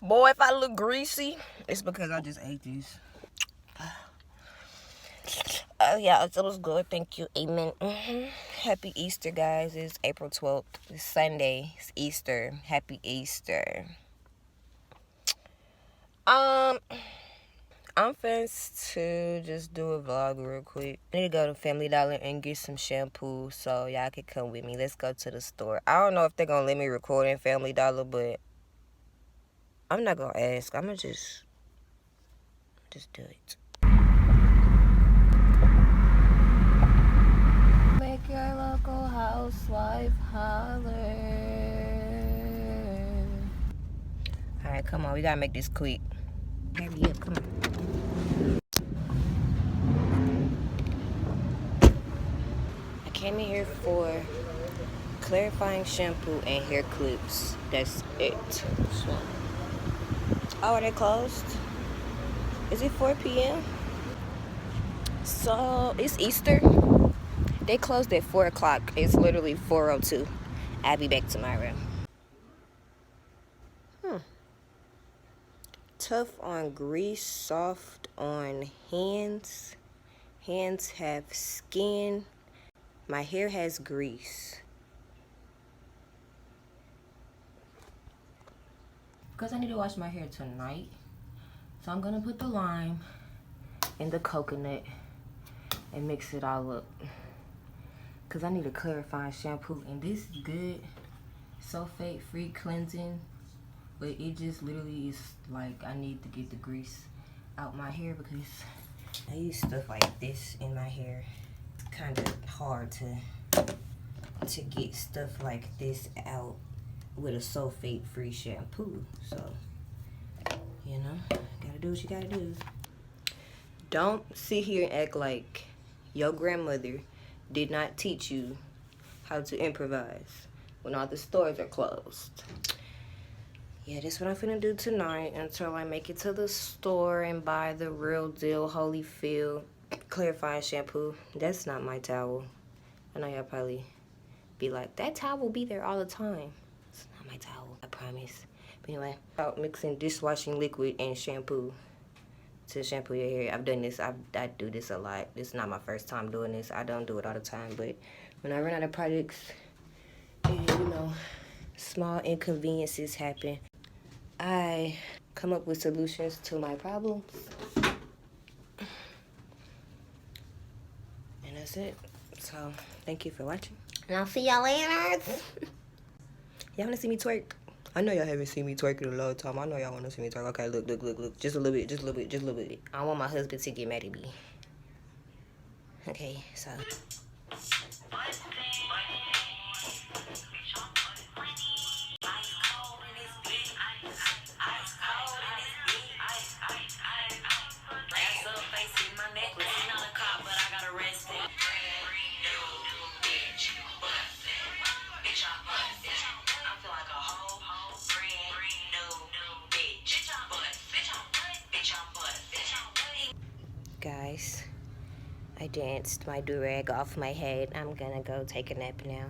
Boy, if I look greasy, it's because I just ate these. Oh, yeah, it was good. Thank you. Amen. Happy Easter, guys. It's April 12th. It's Sunday. It's Easter. Happy Easter. I'm finna to just do a vlog real quick. I need to go to Family Dollar and get some shampoo so y'all can come with me. Let's go to the store. I don't know if they're gonna let me record in Family Dollar, but I'm not gonna ask. I'm gonna just do it. Make your local housewife holler. Alright, come on. We gotta make this quick. Hurry up, come on. I came in here for clarifying shampoo and hair clips. That's it. So. Oh, are they closed? Is it 4 p.m.? So, it's Easter. They closed at 4 o'clock. It's literally 4:02. I'll be back tomorrow. Tough on grease, soft on hands. Hands have skin. My hair has grease. Because I need to wash my hair tonight. So I'm gonna put the lime in the coconut and mix it all up. Because I need a clarifying shampoo. And this is good. Sulfate free cleansing. But it just literally is like I need to get the grease out my hair because I use stuff like this in my hair. It's kind of hard to get stuff like this out with a sulfate free shampoo. So, you know, gotta do what you gotta do. Don't sit here and act like your grandmother did not teach you how to improvise when all the stores are closed. Yeah, that's what I'm finna do tonight until I make it to the store and buy the real deal Holyfield clarifying shampoo. That's not my towel. I know y'all probably be like, that towel will be there all the time. It's not my towel, I promise. But anyway, about mixing dishwashing liquid and shampoo to shampoo your hair. I've done this. I do this a lot. This is not my first time doing this. I don't do it all the time. But when I run out of products and, you know, small inconveniences happen, I come up with solutions to my problems. And that's it. So, thank you for watching. And I'll see y'all later. Y'all wanna see me twerk? I know y'all haven't seen me twerk in a long time. I know y'all wanna see me twerk. Okay, look. Just a little bit, just a little bit. I don't want my husband to get mad at me. Okay, so. Guys, I danced my do-rag off my head. I'm gonna go take a nap now.